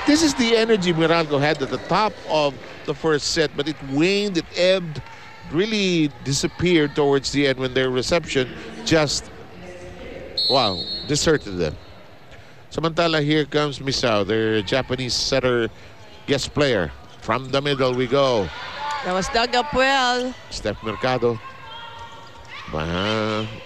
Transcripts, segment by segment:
This is the energy Meralco had at the top of the first set, but it waned, it ebbed, really disappeared towards the end when their reception just, wow, deserted them. Samantala, here comes Misao, their Japanese setter guest player. From the middle we go. That was dug up well. Steph Mercado.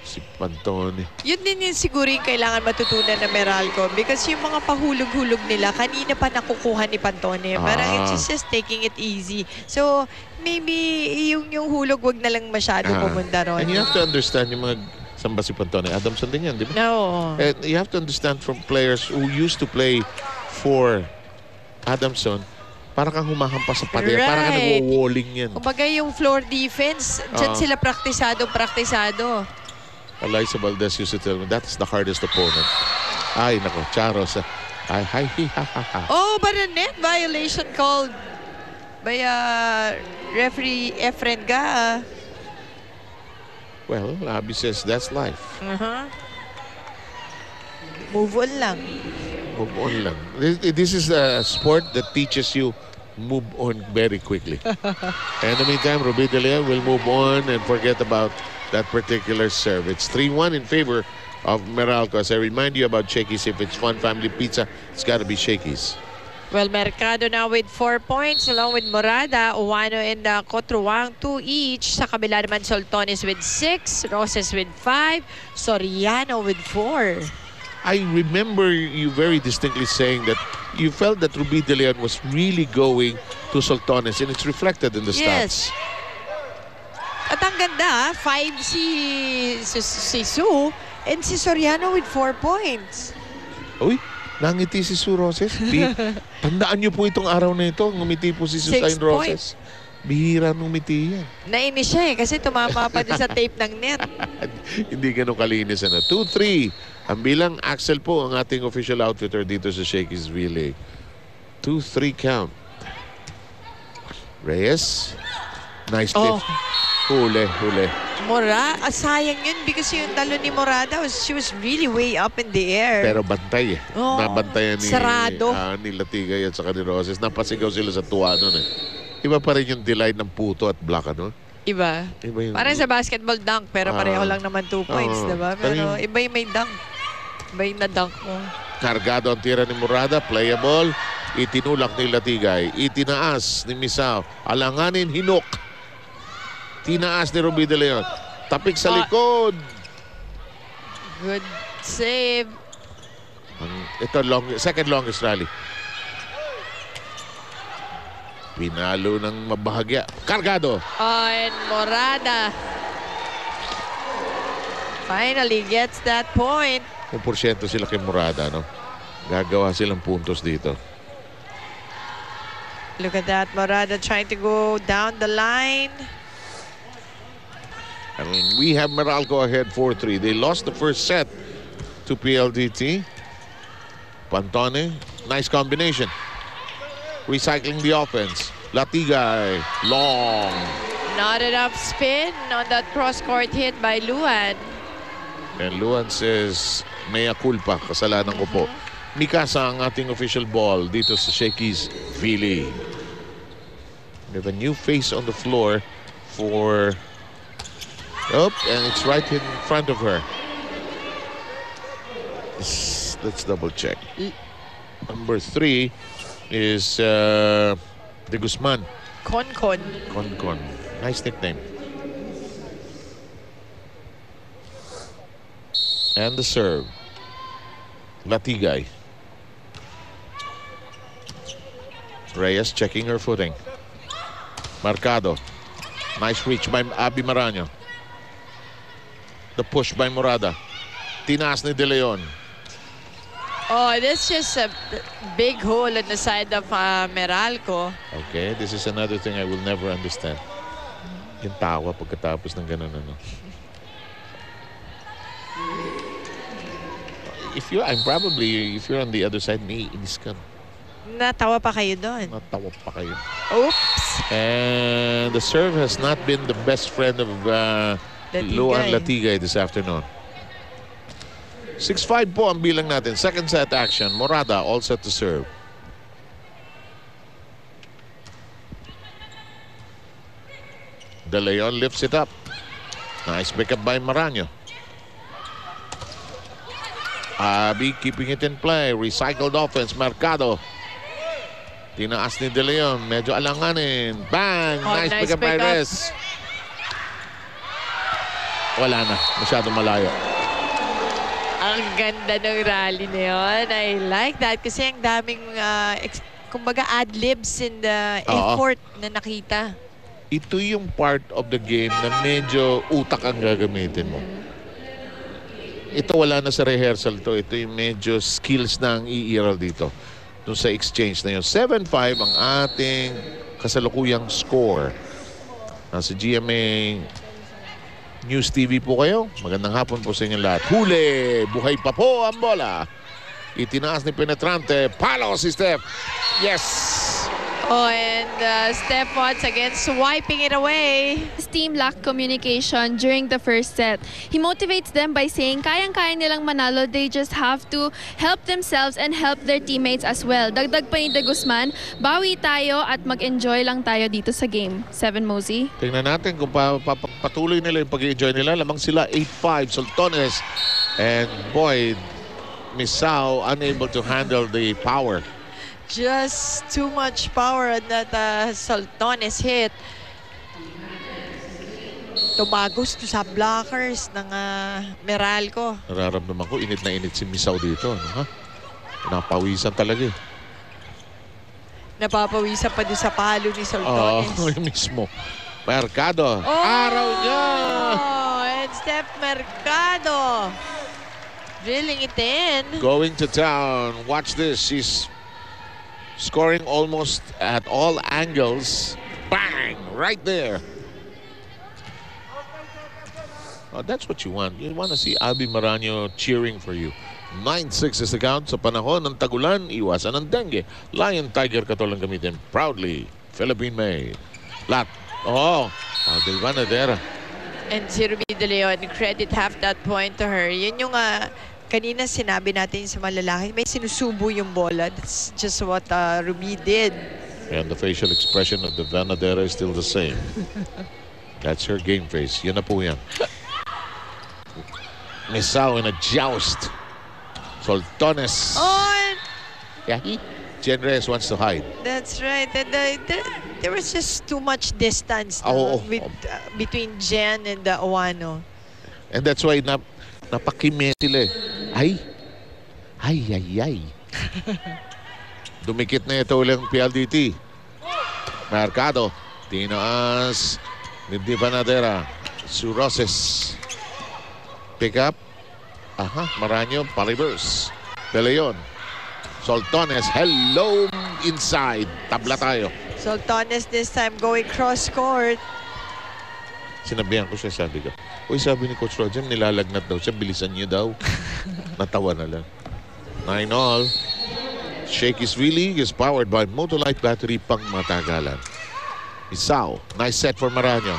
Si Pantone. Yun din yung siguro yung kailangan matutunan ng Meralco because yung mga pahulog-hulog nila, kanina pa nakukuha ni Pantone. Parang it's just taking it easy. So, maybe yung hulog wag na lang masyado pumunta ron. And you have to understand yung mga samba si Pantone. Adamson din yan, di ba? No. And you have to understand from players who used to play for Adamson, parang kang humahampas sa pader. Parang kang nagwo-walling yan. Kumbaga yung floor defense, dyan sila praktisado. Eliza Valdez used to tell me, that is the hardest opponent. Ay, nako, Charos. Ay, hi. Oh, but a net violation called by referee Efren Ga. Well, Abby says that's life. Move on lang. Move on lang. This is a sport that teaches you move on very quickly. And in the meantime, Ruby De Leon will move on and forget about that particular serve. It's 3-1 in favor of Meralco. As I remind you about Shakey's, if it's Fun Family Pizza, it's got to be Shakey's. Well, Mercado now with 4 points along with Morada, Uwano and Cotruang 2 each. Sa kabila naman Soltones with 6, Roses with 5, Soriano with 4. I remember you very distinctly saying that you felt that Ruby De Leon was really going to Soltones and it's reflected in the stats. At ang ganda, 5 si Sue and si Soriano with 4 points. Uy, nangiti si Sue Roses. Tandaan niyo po itong araw na ito, ngumiti po si Susain Roses. Bihira ngumiti yan. Nainis siya kasi tumama pa din sa tape ng net. Hindi ganun kalinis. 2-3. Ang bilang Axel po ang ating official outfitter dito sa Shakey's Relay. 2-3 count. Reyes. Nice lift. Huli. Sayang yun because yung talo ni Morada, she was really way up in the air. Pero bantay eh. Nabantayan ni Latigay at saka ni Roses. Napasigaw sila sa tuwa nun eh. Iba pa rin yung delight ng puto at black, ano? Iba yung, parang sa basketball dunk, pero pareho lang naman 2 points, diba? Pero iba yung may dunk. Iba yung na-dunk mo. Kargado ang tira ni Morada, playable. Itinulak ni Latigay. Itinaas ni Misao. Alanganin, hinok. Tinaas ni Ruby De Leon. Tapik sa likod. Good save. Ito, second longest rally. Pinalo ng mabahagya. Kargado. And Morada finally gets that point. Kung porsyento sila kay Morada, no? Gagawa silang puntos dito. Look at that, Morada trying to go down the line. I mean, we have Meralco ahead 4-3. They lost the first set to PLDT. Pantone, nice combination. Recycling the offense. Latigay, long. Not enough spin on that cross-court hit by Luan. And Luan says, mea culpa, kasalanan ko po. Mikasa ang ating official ball dito sa Shakey's Philly. We have a new face on the floor for... and it's right in front of her. Let's double check. Number 3 is De Guzman. Concon. Nice nickname. And the serve. Latigay. Reyes checking her footing. Mercado. Nice reach by Abby Maraño. The push by Morada. Tinaas ni De Leon. This is just a big hole on the side of Meralco. Okay, this is another thing I will never understand. Yung tawa pagkatapos ng ganun, ano. If you're on the other side, naiinis ka. Natawa pa kayo doon. Natawa pa kayo. Oops! And the serve has not been the best friend of Luan Latigay this afternoon. 6-5 po ang bilang natin. Second set action. Morada all set to serve. De Leon lifts it up. Nice pickup by Maranyo. Abi keeping it in play. Recycled offense. Mercado. Tinaas ni De Leon. Medyo alanganin. Bang! Nice pickup by Rez. Wala na. Masyado malayo. Ang ganda ng rally na yun. I like that kasi ang daming, kumbaga, ad-libs in the effort na nakita. Ito yung part of the game na medyo utak ang gagamitin mo. Ito wala na sa rehearsal to. Ito yung medyo skills na ang iiral dito. Doon sa exchange na yun. 7-5 ang ating kasalukuyang score. Nasa GMA News TV po kayo. Magandang hapon po sa inyo lahat. Huli! Buhay pa po ang bola. Itinaas ni Penetrante. Palo si Steph. Yes! Oh, and Steph once again swiping it away. His team lacked communication during the first set. He motivates them by saying kayang-kaya nilang manalo, they just have to help themselves and help their teammates as well. Dagdag pa ni De Guzman, bawi tayo at mag-enjoy lang tayo dito sa game. 7 Mosey. Tingnan natin kung patuloy nila yung pag-enjoy nila. Lamang sila 8-5. Sultones and boy, Misao unable to handle the power. Just too much power that Sultones hit. Tumagos to sa blockers ng Meralco. Nararamdaman ko, init na init si Misao dito. Ha? Napawisan talaga eh. Napapawisan pa doon sa palo ni Sultones. Oo, mismo. Mercado. Araw niya! And Steph Mercado. Drilling it in. Going to town. Watch this. She's scoring almost at all angles. Bang! Right there. Oh, that's what you want. You want to see Abi Maranyo cheering for you. 9-6 is the count. Sa panahon ng tagulan, iwasan ng dengue. Lion Tiger katolang gamitin. Proudly, Philippine made. Lat. Oh, Delvana Dera. And si Ruby De Leon, credit half that point to her. Yun yung kanina sinabi natin sa malalaki, may sinusubo yung bola. That's just what Ruby did. And the facial expression of the Vanadera is still the same. That's her game face. Yun na po yan. Misao in a joust. Sultones. Oh, and Yeah. Jen Reyes wants to hide. that's right. And, there was just too much distance between Jen and Owano. And that's why napakime sila eh. Ay. Dumikit na ito ulang PLDT. Mercado. Tinaas. Di Vanadera. Suroses. Pick up. Maranyo. Pa-reverse. De Leon. Sultones. Hello inside. Tabla tayo. Sultones this time going cross-court. Sinabihan ko siya, sabi ko. Uy, sabi ni Coach Roger, nilalagnat daw siya. Bilisan niyo daw. Natawa na lang. 9-all. Shakey's V-League is powered by Motolite battery pang matagalan. Isao. Nice set for Maranyo.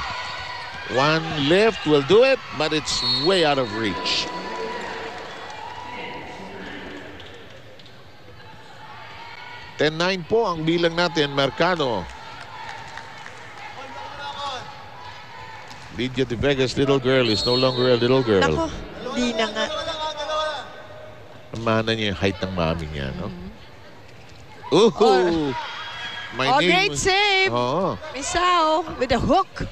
One lift will do it, but it's way out of reach. $10-9 po ang bilang natin, Mercado. Lydia De Vega's little girl is no longer a little girl. Nako, di na nga. Amana niya yung height ng mami niya, no? Ooh! Great save! Misao with a hook.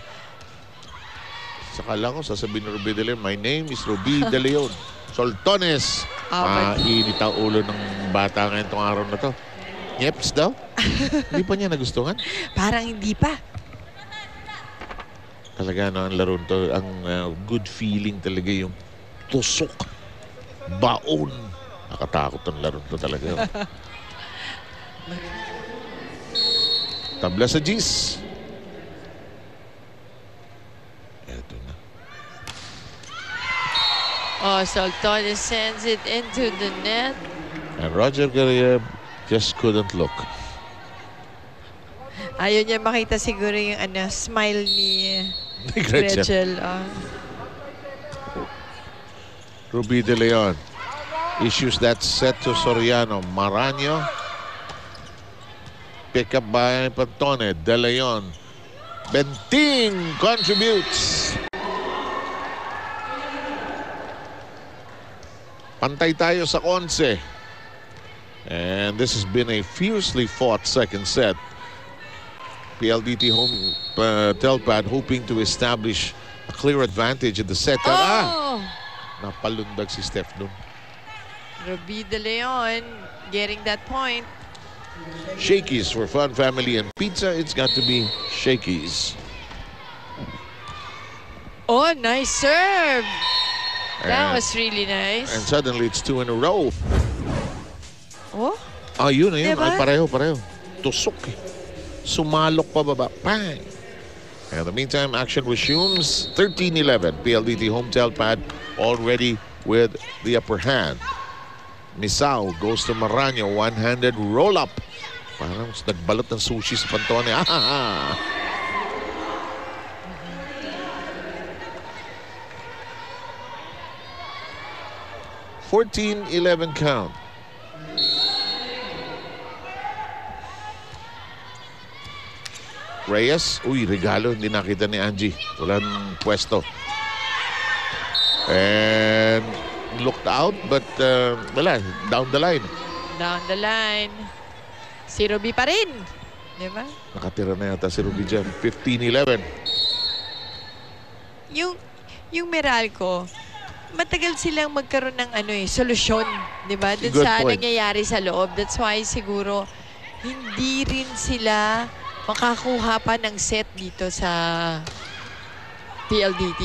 Saka lang ko, sasabihin ni Ruby De Leon, my name is Ruby De Leon. Sultones. Mainit ang ulo ng bata ngayon itong araw na to. Nyeps daw? Hindi pa niya nagustuhan? Parang hindi pa. Talaga, no, ang laro to, ang good feeling talaga yung tusok, baon. Nakatakot ang laro to talaga. Tabla sa G's. Eto na. Sultones sends it into the net. And Roger Garriab Just couldn't look. Ayaw niya makita siguro yung smile ni Gretchen. Ruby De Leon issues that set to Soriano. Maraño. Pick up by Pantone. De Leon. Benting contributes. Pantay tayo sa 11. And this has been a fiercely fought second set. PLDT home Telpad hoping to establish a clear advantage in the set. Napalundag si Steph dun. Ruby De Leon getting that point. Shakey's for fun, family, and pizza. It's got to be Shakey's. Oh, nice serve. That was really nice. And suddenly it's 2 in a row. Oh? Yun na yun. Diba? Ay, pareho. Tusok eh. Sumalok pa baba. Bang! In the meantime, action resumes. 13-11. PLDT home Telpad already with the upper hand. Misao goes to Maraño. One-handed roll-up. Parang nagbalot ng sushi sa Pantone. 14-11 count. Reyes. Uy, regalo. Hindi nakita ni Angie. Walang pwesto. And looked out, but wala. Down the line. Down the line. Si Ruby pa rin. Diba? Nakatira na yata si Ruby dyan. 15-11. Yung Meralco, matagal silang magkaroon ng solusyon, 'di ba? Dun Good sa point. nangyayari sa loob. That's why siguro hindi rin sila makakuha pa ng set dito sa PLDT.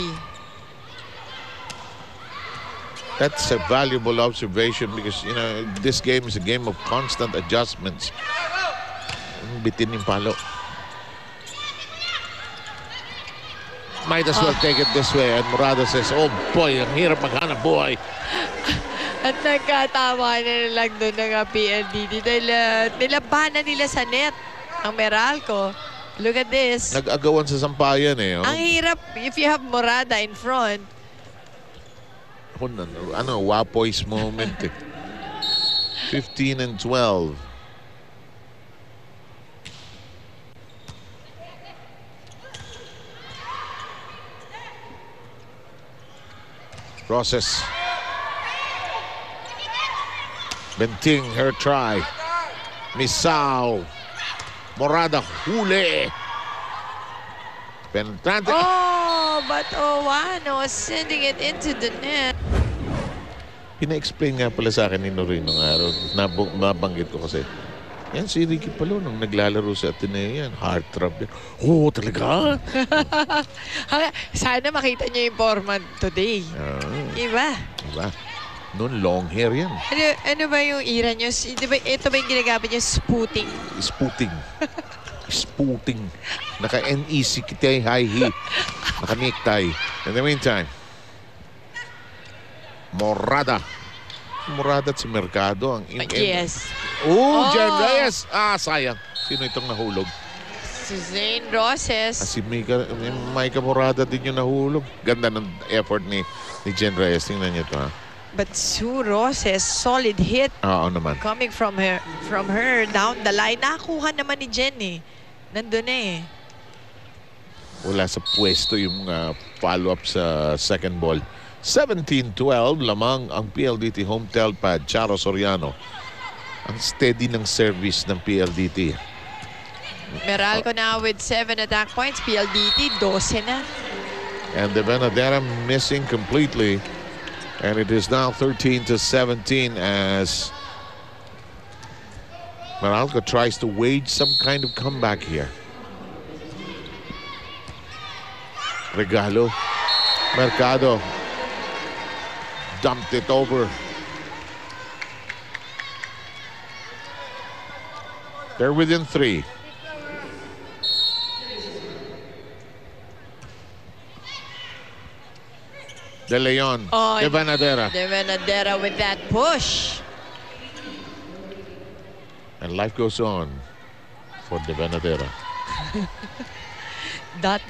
That's a valuable observation because, this game is a game of constant adjustments. Bitin yung palo. Might as well take it this way. And Morada says, oh boy, ang hirap maghanap buhay. At nagkatawa na lang doon ng PLDT dahil nilabanan nila sa net ang Meralco. Look at this. Nag-agawan sa sampayan eh. Ang hirap if you have Morada in front. Wapoy's moment eh. 15-12. Roses. Benting, her try. Misao. Morada, huli. Penetrante. Oh, but Owano sending it into the net. Pina-explain nga pala sa akin ni Noreen nung araw. Nabanggit ko kasi. Yan si Ricky Palo nung naglalaro sa Ateneo yan. Heartthrob yan. Oh, talaga? Sana makita niyo yung format today. Iba. Noon, long hair yan. Ano ba yung era niyo? Diba, ito ba yung ginagamit niyo? Spooting. Spooting. Naka-NEC kitay high heel. Naka-necktie. In the meantime, Morada at si Mercado. Yes. Jan Reyes. Sayang. Sino itong nahulog? Si Zane Roses. Si Micah Morada din yung nahulog. Ganda ng effort ni Jan Reyes. Tingnan niyo ito, ha? But Sue Roses, solid hit. Oo naman. Coming from her down the line. Nakuha naman ni Jen eh. Nandun eh. Wala sa pwesto yung follow-up sa second ball. 17-12, lamang ang PLDT home Telpad. Charo Soriano. Ang steady ng service ng PLDT. Meralco now with 7 attack points. PLDT, 12 na. And the Venadera missing completely. And it is now 13-17 as Meralco tries to wage some kind of comeback here. Regalo. Mercado. Dumped it over. They're within 3. De Leon. De Venadera. De Venadera with that push. And life goes on for De Vanadera. Dot.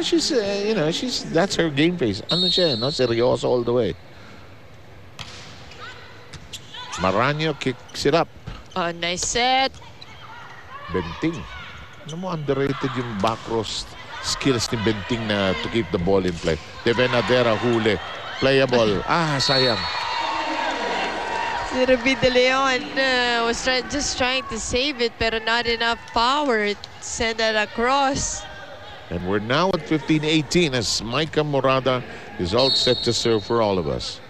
She's, that's her game face. Ano siya, no? Seryoso all the way. Maraño kicks it up. Oh, nice set. Benting. Ano mo, underrated yung back row skills ni Benting na to keep the ball in play. De Vanadera huli. Playable. Sayang. Si Ruby De Leon was just trying to save it pero not enough power to send that across. And we're now at 15-18 as Micah Morada is all set to serve for all of us.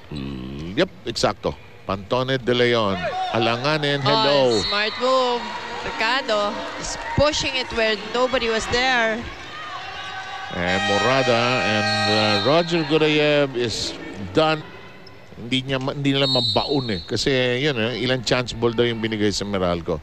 Yep, exacto. Pantone De Leon. Alanganin, hello. Oh, smart move. Ricardo is pushing it where nobody was there. And Morada and Roger Gurayev is done. Hindi nila mabaon kasi yun ilang chance ball daw yung binigay sa Meralco.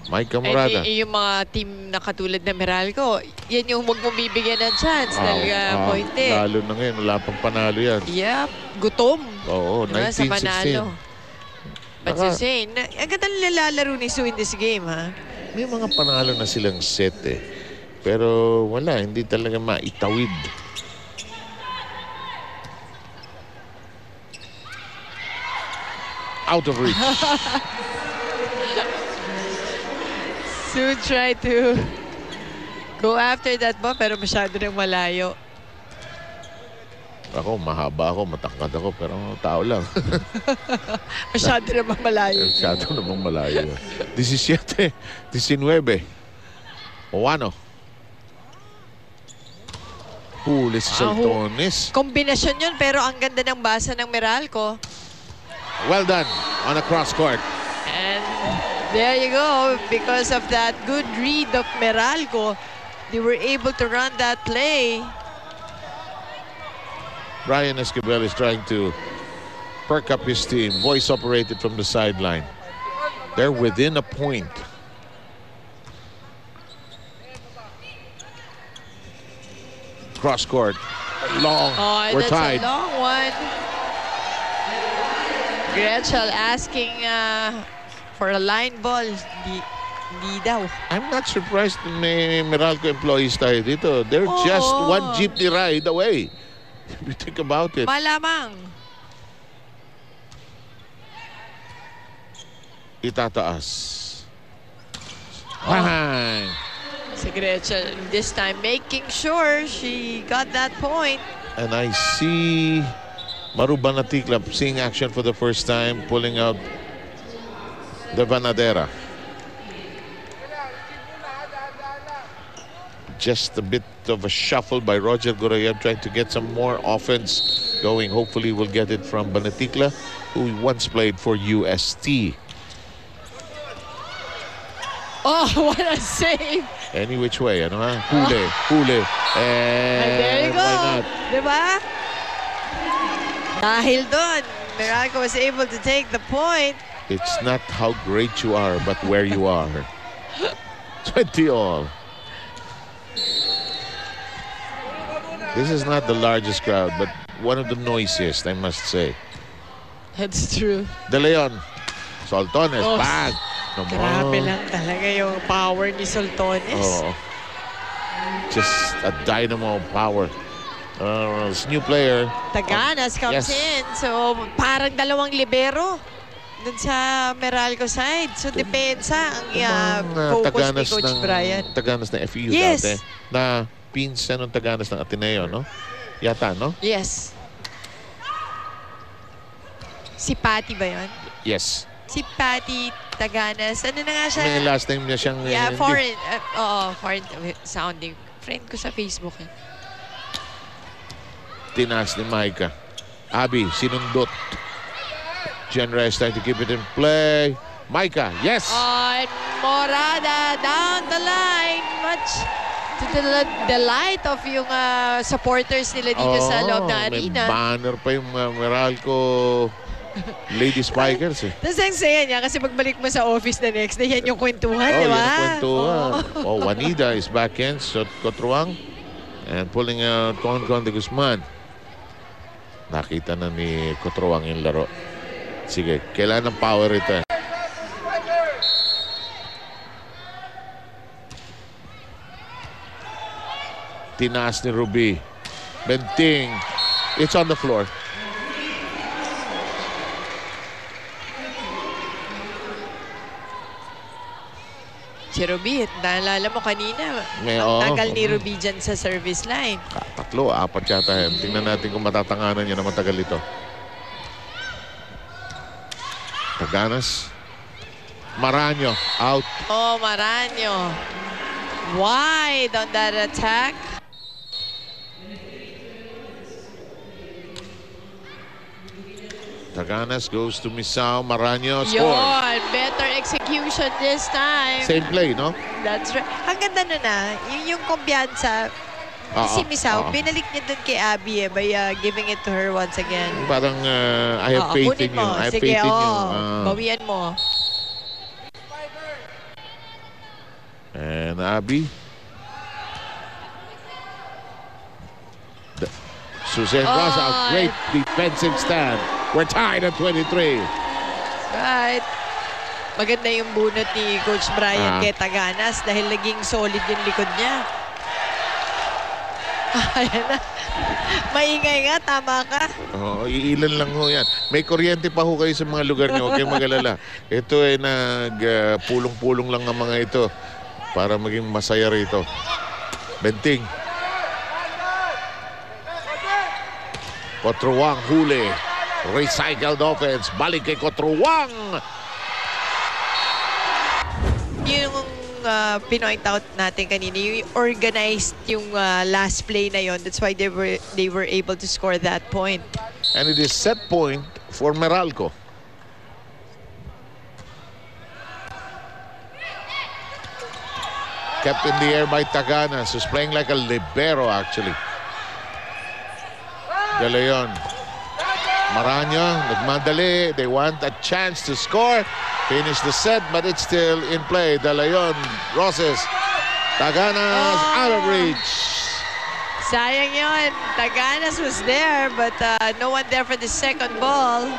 Micah Morada. Yung mga team na katulad na Meralco, yan yung huwag mong bibigyan ng chance dahil pointe. Lalo na ngayon, wala pang panalo yan. Yep, gutom. Oo, diba, 19-16. Sa panalo. But Hussein, ang ganda nilalaro ni Sue in this game, ha? May mga panalo na silang set pero wala, hindi talaga maitawid. Out of reach. Sue tried to go after that ball pero masyado nang malayo. Ako, mahaba ako, matangkad ako, pero tao lang. Masyado namang malayo. Masyado namang malayo. 17, 19. Oano. Huli si Saltones. Kombinasyon yun, pero ang ganda ng basa ng Meralco. Well done on a cross court. And there you go. Because of that good read of Meralco, they were able to run that play. Brian Esquivel is trying to perk up his team. Voice operated from the sideline. They're within a point. Cross court. Long. We're tied. That's a long one. Gretschel asking for a line ball. Hindi daw. I'm not surprised may Meralco employees tayo dito. They're just one jeepney ride away. If you think about it. Malamang. Itataas. Bang! Si Gretchen this time making sure she got that point. And I see Maru Banaticla seeing action for the first time, pulling out the Vanadera. Just a bit of a shuffle by Roger Gurayev trying to get some more offense going. Hopefully we'll get it from Banaticla, who once played for UST. Oh, what a save! Any which way, ano ha? Huli. And there you go. Why not? Diba? Dahil doon, Meralco was able to take the point. It's not how great you are, but where you are. 20-all. This is not the largest crowd, but one of the noisiest, I must say. That's true. De Leon. Saltones. Bang! Grabe lang talaga yung power ni Saltones. Just a dynamo of power. This new player. Taganas comes in. So, parang dalawang libero dun sa Meralco side. So, depensa ang focus ni Coach Brian. Taganas na FEU dati. Na pinsan ng Taganas ng Ateneo, no? Yata, no? Yes. Si Patty ba yun? Yes. Si Patty Taganas. Ano na nga siya? May last name niya siyang... Yeah, foreign. Foreign sounding. Friend ko sa Facebook. Tinas ni Micah. Abby, sinundot. Jen Reyes trying to keep it in play. Micah, yes! And Morada down the line. Much to the delight of yung supporters nila dito sa loob ng arena. May banner pa yung Meralco Lady Spikers Tapos ang saya niya kasi pagbalik mo sa office the next day, yan yung kwentuhan, di ba? Yan yung kwentuhan. Juanita is back in. Kotruang. And pulling out Concon de Guzman. Nakita na ni Cotruang yung laro. Sige, kailangan ng power ito. Tinaas ni Ruby. Benting. It's on the floor. Si Ruby, naalala mo kanina, Oo. ang tagal ni Ruby dyan sa service line. 3, 4 yata yan. Tingnan natin kung matatanganan niya na matagal ito. Taganas. Maranyo, out. Oh, Maranyo. Wide on that attack. Taganas goes to Misao. Maranyo scores. Yun, better execution this time. Same play, no? That's right. Ang ganda na na, yung kumpiyansa, si Misao, binalik niya dun kay Abby by giving it to her once again. Parang I have faith kunin in mo. you. I have Sige, faith in you. bawian mo. And Abby. Suzanne Ross, a great defensive stand. We're tied at 23. Right. Maganda yung bunot ni Coach Brian kay Taganas dahil naging solid yung likod niya. Ayan na. Maingay nga, tama ka. Oh, iilan lang ho yan. May kuryente pa ho kayo sa mga lugar niyo. Huwag kayong mag-alala. Ito ay nagpulong-pulong lang ang mga ito para maging masaya rito. Benting. Cotruang huli. Recycled offense. Balik kay Cotruang. Yung pinoint out natin kanina, yung organized yung last play na yon. That's why they were able to score that point. And it is set point for Meralco. Kept in the air by Taganas, who's playing like a libero actually. De Leon. Maranyo, nagmadali. They want a chance to score. Finish the set, but it's still in play. De Leon, Roses. Taganas out of reach. Sayang yun. Taganas was there, but no one there for the second ball.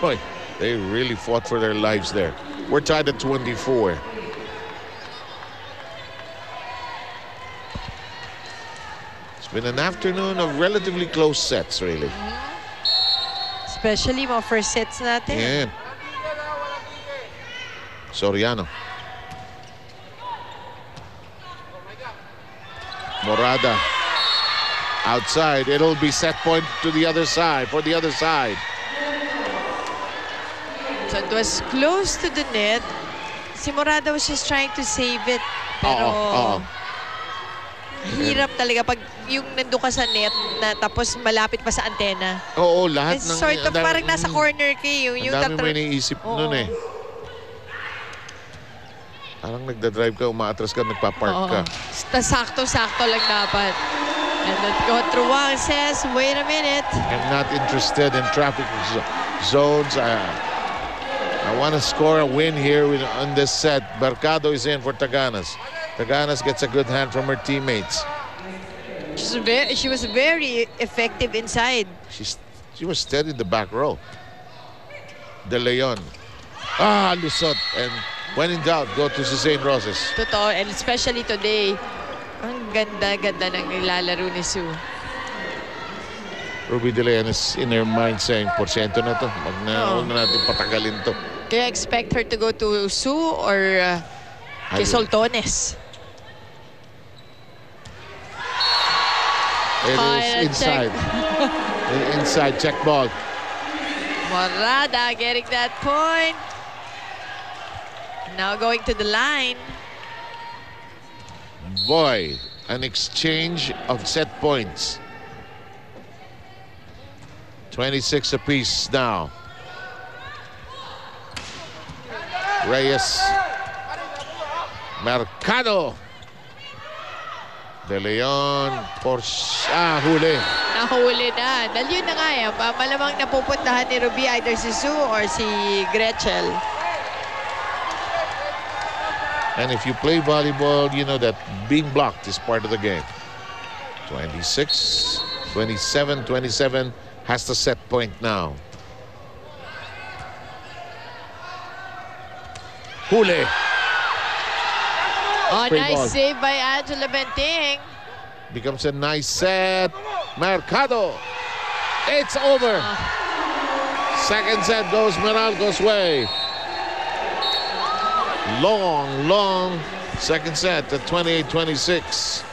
Boy, they really fought for their lives there. We're tied at 24. It's been an afternoon of relatively close sets, really. Especially mga first sets natin. Yeah. Soriano. Morada. Outside. It'll be set point to the other side, for the other side. So it was close to the net. Si Morada was just trying to save it. Pero hirap talaga pag yung nandun ka sa net na tapos malapit pa sa antena. Oo, lahat It's ng... sort of parang nasa corner kay yung Ang dami mo iniisip nun eh. Parang nagdadrive ka, umaatras ka, nagpapark ka. Sakto-sakto lang dapat. And then Cotruang says, wait a minute. I'm not interested in traffic zones. I want to score a win here on this set. Mercado is in for Taganas. Taganas gets a good hand from her teammates. She was very effective inside. She was steady in the back row. De Leon. Lusot. And when in doubt, go to Suzanne Roses. Totoo. And especially today, ang ganda-ganda ng nilalaro ni Sue. Ruby De Leon is in her mind saying, porsyento na to. Huwag na natin patagalin to. Kaya expect her to go to Sue or kay Soltones. It is inside. Inside, check ball. Morada getting that point. Now going to the line. Boy, an exchange of set points. 26 apiece now. Reyes. Mercado. De Leon. Huli. Nahuli na. Dahil yun na nga eh. Malamang napupuntahan ni Ruby either si Sue or si Gretchen. And if you play volleyball, you know that being blocked is part of the game. 26, 27, 27 has the set point now. Huli. Oh, Free nice ball. save by Angela Benting. Becomes a nice set. Mercado. It's over. Second set goes Meralco's way. Long second set at 28-26.